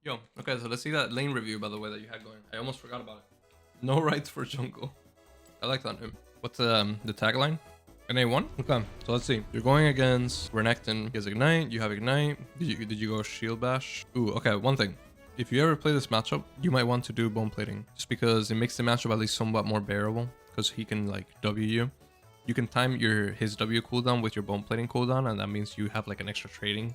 Yo, okay, so let's see that lane review, by the way, that you had going. I almost forgot about it. No rights for jungle. I like that name. What's the tagline? An A1? Okay, so let's see. You're going against Renekton. He has Ignite, you have Ignite. Did you go Shield Bash? Ooh, okay, one thing. If you ever play this matchup, you might want to do bone plating. Just because it makes the matchup at least somewhat more bearable. Because he can, like, W you. You can time his W cooldown with your bone plating cooldown, and that means you have, like, an extra trading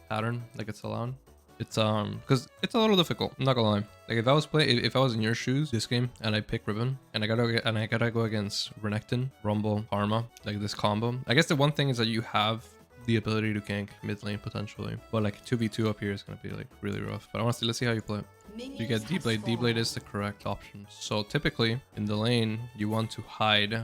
pattern, like it's allowed. It's because it's a little difficult. I'm not gonna lie. Like if I was in your shoes this game and I pick Riven and I gotta go against Renekton, Rumble, Karma, like this combo. I guess the one thing is that you have the ability to gank mid lane potentially, but like 2v2 up here is gonna be like really rough. But honestly, let's see how you play. You get D-Blade. D-Blade is the correct option. So typically in the lane, you want to hide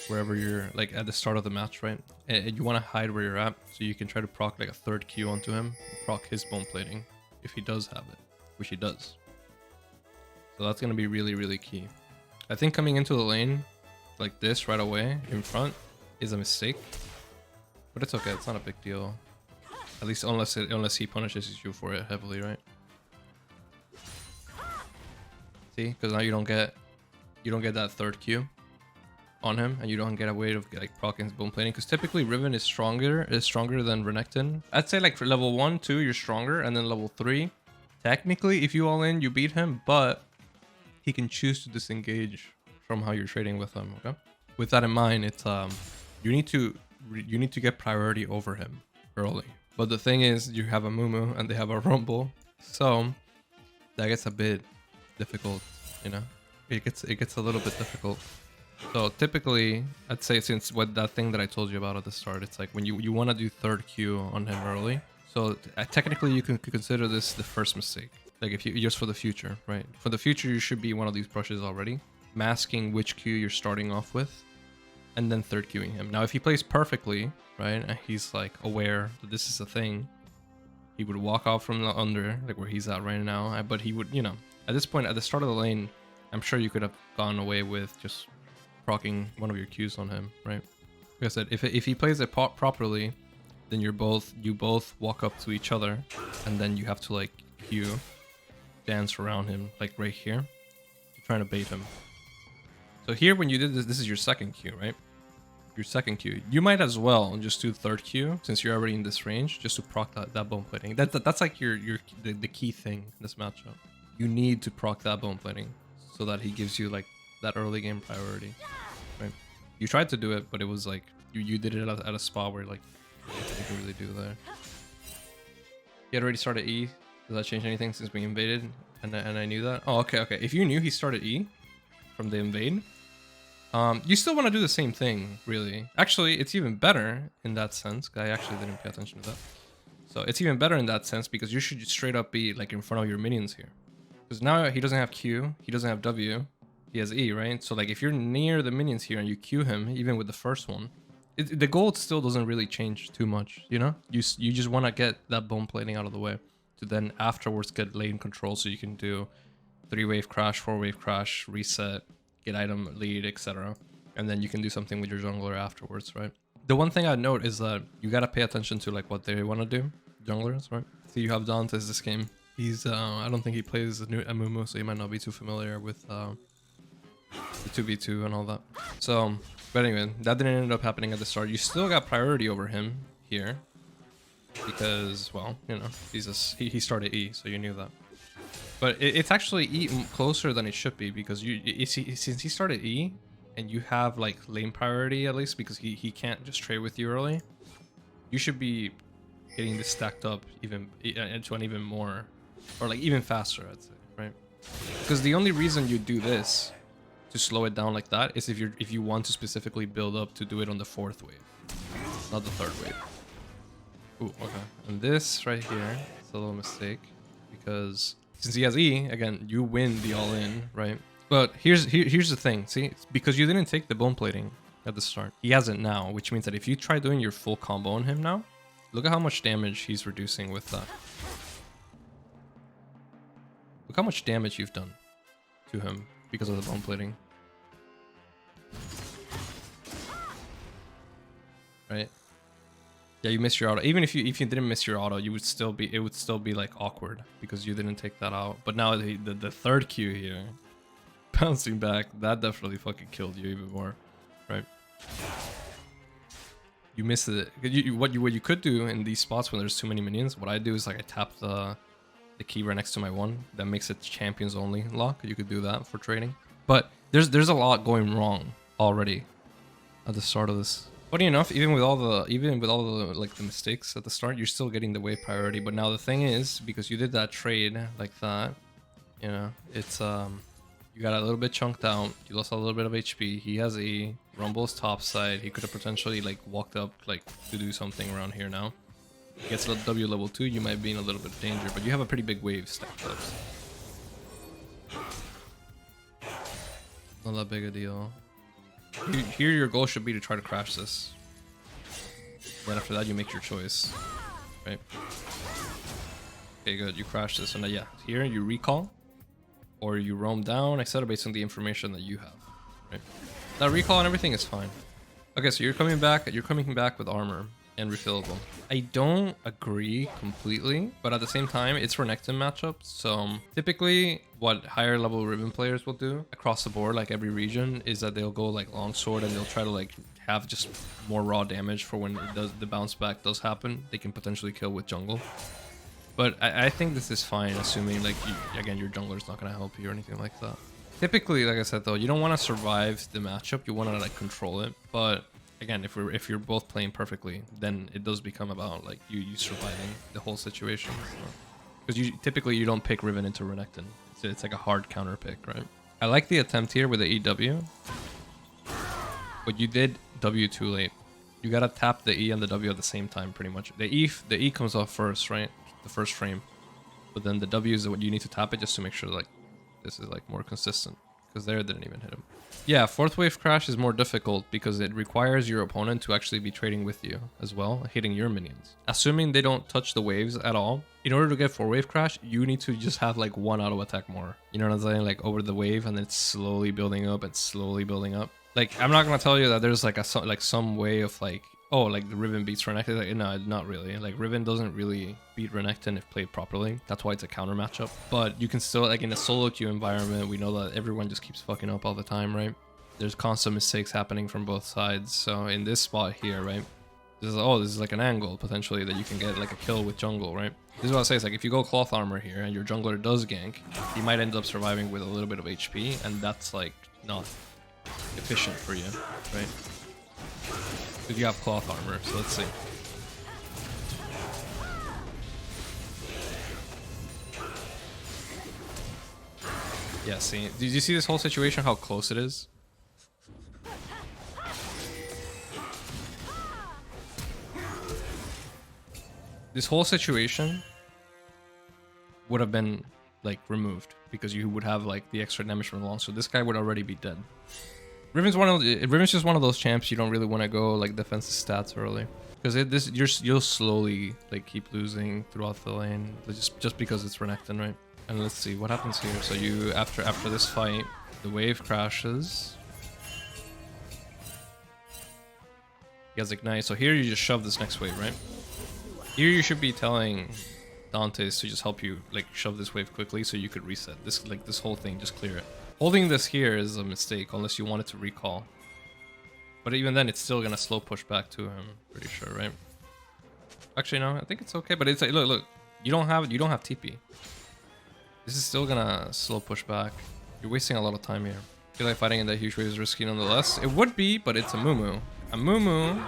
wherever you're, like at the start of the match, right? And you want to hide where you're at so you can try to proc like a third Q onto him, proc his bone plating if he does have it, which he does. So that's going to be really, really key. I think coming into the lane like this right away in front is a mistake, but it's okay. It's not a big deal. At least unless he punishes you for it heavily, right? See, because now you don't get that third Q on him, and you don't get a way of like proccing his bone plating, because typically Riven is stronger than Renekton. I'd say like for level 1, 2 you're stronger, and then level 3 technically if you all in you beat him, but he can choose to disengage from how you're trading with him. Okay, with that in mind, it's you need to get priority over him early. But the thing is, you have a Mumu and they have a Rumble, so that gets a bit difficult, you know. It gets a little bit difficult. So typically, I'd say since that thing that I told you about at the start, it's like when you want to do third Q on him early. So technically, you can consider this the first mistake. Like if you just for the future, right? For the future, you should be one of these brushes already, masking which Q you're starting off with, and then third Qing him. Now, if he plays perfectly, right, and he's like aware that this is a thing, he would walk out from the under, like where he's at right now. But he would, you know, at this point, at the start of the lane, I'm sure you could have gone away with just procking one of your Qs on him, right? Like I said, if he plays it properly, then you both walk up to each other, and then you have to like Q dance around him, like right here. You're trying to bait him. So here, when you did this is your second Q, right? Your second Q. You might as well just do third Q since you're already in this range, just to proc that bone plating. That's like the key thing in this matchup. You need to proc that bone plating so that he gives you like that early game priority, right? You tried to do it, but it was like you did it at a spot where like you can really do there. He had already started E. Does that change anything since we invaded? And I knew that. Oh, okay. If you knew he started E from the invade, you still want to do the same thing, really. Actually, it's even better in that sense. I actually didn't pay attention to that. So it's even better in that sense because you should straight up be like in front of your minions here. Because now he doesn't have Q, he doesn't have W. He has E, right? So like if you're near the minions here and you Q him, even with the first one, the goal still doesn't really change too much, you know? You just want to get that bone plating out of the way to then afterwards get lane control so you can do 3-wave crash, 4-wave crash, reset, get item lead, etc. And then you can do something with your jungler afterwards, right? The one thing I'd note is that you got to pay attention to like what they want to do, junglers, right? So you have Dante's this game. He's, I don't think he plays Amumu, so he might not be too familiar with the 2v2 and all that. So, but anyway, that didn't end up happening at the start. You still got priority over him here because, well, you know, he started E, so you knew that. But it's actually E closer than it should be because since he started E and you have like lane priority at least because he can't just trade with you early, you should be getting this stacked up even into an even more or like even faster, I'd say, right? Because the only reason you do this to slow it down like that is if you want to specifically build up to do it on the 4th wave, not the 3rd wave. Ooh, okay. And this right here is a little mistake because since he has E, again, you win the all-in, right? But here's the thing. See, it's because you didn't take the bone plating at the start. He has it now, which means that if you try doing your full combo on him now, look at how much damage he's reducing with that. Look how much damage you've done to him because of the bone plating. Right? Yeah, you missed your auto. Even if you didn't miss your auto, you would still be, it would still be like awkward because you didn't take that out. But now the third Q here, bouncing back, that definitely fucking killed you even more, right? You missed it. What you could do in these spots when there's too many minions, what I do is like I tap the key right next to my one. That makes it champions only lock. You could do that for trading. But there's a lot going wrong already at the start of this. Funny enough, even with all the like the mistakes at the start, you're still getting the wave priority. But now the thing is, because you did that trade like that, you know, it's you got a little bit chunked out. You lost a little bit of HP. He has a Rumble's top side. He could have potentially like walked up like to do something around here now. Gets a W level 2, you might be in a little bit of danger, but you have a pretty big wave stacked up. Not that big a deal. Here your goal should be to try to crash this. Then after that you make your choice. Right? Okay, good. You crash this. And yeah, here you recall. Or you roam down, etc. based on the information that you have. Right? That recall and everything is fine. Okay, so you're coming back with armor and refillable. I don't agree completely, but at the same time, it's Renekton matchups. So typically what higher level Riven players will do across the board, like every region, is that they'll go like longsword and they'll try to like have just more raw damage for when the bounce back does happen. They can potentially kill with jungle. But I think this is fine, assuming like again your jungler's not gonna help you or anything like that. Typically, like I said though, you don't want to survive the matchup. You want to like control it. But again, if you're both playing perfectly, then it does become about like you surviving the whole situation. Because typically you don't pick Riven into Renekton. It's like a hard counter pick, right? I like the attempt here with the EW, but you did W too late. You gotta tap the E and the W at the same time, pretty much. The E comes off first, right? The first frame, but then the W is what you need to tap it just to make sure like this is like more consistent, because there it didn't even hit him. Yeah, fourth wave crash is more difficult because it requires your opponent to actually be trading with you as well, hitting your minions. Assuming they don't touch the waves at all, in order to get 4-wave crash, you need to just have like one auto attack more. You know what I'm saying? Like over the wave, and then it's slowly building up and slowly building up. Like I'm not gonna tell you that there's like some way of like, oh, like the Riven beats Renekton. Like, no, not really. Like Riven doesn't really beat Renekton if played properly. That's why it's a counter matchup. But you can still, like in a solo queue environment, we know that everyone just keeps fucking up all the time, right? There's constant mistakes happening from both sides. So in this spot here, right? This is like an angle potentially that you can get like a kill with jungle, right? This is what I say. It's like if you go cloth armor here and your jungler does gank, he might end up surviving with a little bit of HP, and that's like not efficient for you, right? Because you have cloth armor, so let's see. Yeah, see, did you see this whole situation, how close it is? This whole situation would have been like removed because you would have like the extra damage from the long, so this guy would already be dead. Riven's just one of those champs you don't really want to go like defensive stats early, because you'll slowly like keep losing throughout the lane just because it's Renekton, right? And let's see what happens here. So you after this fight, the wave crashes. He has ignite. So here you just shove this next wave, right? Here you should be telling Dante's to just help you like shove this wave quickly so you could reset this, like this whole thing, just clear it. Holding this here is a mistake unless you want it to recall. But even then, it's still gonna slow push back to him. Pretty sure, right? Actually, no, I think it's okay. But it's like, look, you don't have TP. This is still gonna slow push back. You're wasting a lot of time here. I feel like fighting in that huge wave is risky nonetheless. It would be, but it's a Mumu. A Mumu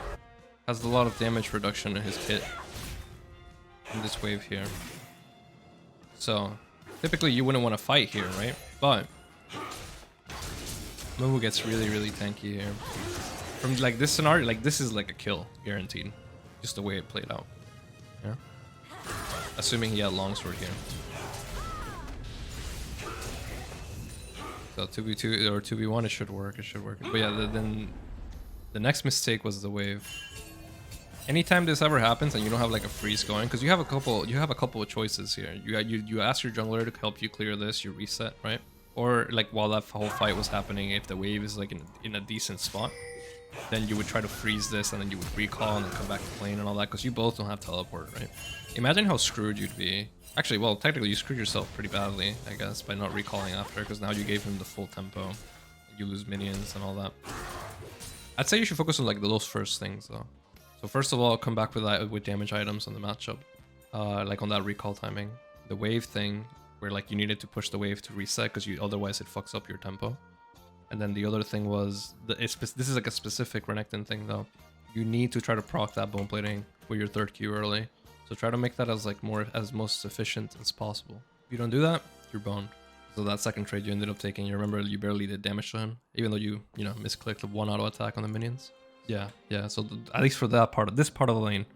has a lot of damage reduction in his kit in this wave here. So typically you wouldn't want to fight here, right? But Mumu gets really, really tanky here. From like this scenario, like this is like a kill guaranteed. Just the way it played out. Yeah. Assuming he had longsword here. So 2v2 or 2v1, it should work. It should work. But yeah, then the next mistake was the wave. Anytime this ever happens and you don't have like a freeze going, because you have a couple of choices here. You ask your jungler to help you clear this, you reset, right? Or like while that whole fight was happening, if the wave is like in a decent spot, then you would try to freeze this, and then you would recall and then come back to lane and all that, because you both don't have teleport, right? Imagine how screwed you'd be. Actually, well, technically you screwed yourself pretty badly, I guess, by not recalling after, because now you gave him the full tempo. You lose minions and all that. I'd say you should focus on like those first things though. So first of all, come back with damage items on the matchup, like on that recall timing. The wave thing, where like you needed to push the wave to reset because otherwise it fucks up your tempo. And then the other thing was, this is like a specific Renekton thing though. You need to try to proc that bone plating with your 3rd Q early. So try to make that as like most efficient as possible. If you don't do that, you're boned. So that second trade you ended up taking, you remember you barely did damage to him, even though you misclicked the 1 auto attack on the minions. Yeah. So at least for that part, this part of the lane,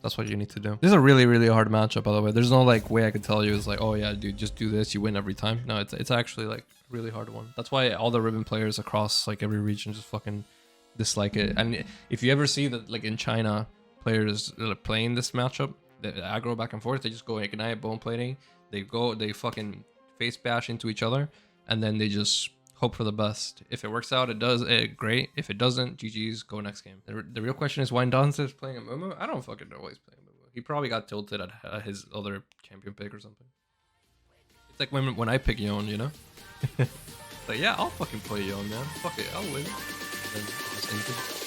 that's what you need to do. This is a really, really hard matchup, by the way. There's no like way I could tell you it's like, oh yeah, dude, just do this, you win every time. No, it's actually like a really hard one. That's why all the Riven players across like every region just fucking dislike it. And if you ever see that like in China, players playing this matchup, they aggro back and forth, they just go ignite bone plating, they fucking face bash into each other, and then they just hope for the best. If it works out, it does, great. If it doesn't, GG's, go next game. The real question is why Danza is playing a Mumu? I don't fucking know why he's playing a Mumu. He probably got tilted at his other champion pick or something. It's like when I pick Yon, you know? Like, yeah, I'll fucking play Yon, man. Fuck it, I'll win. And then just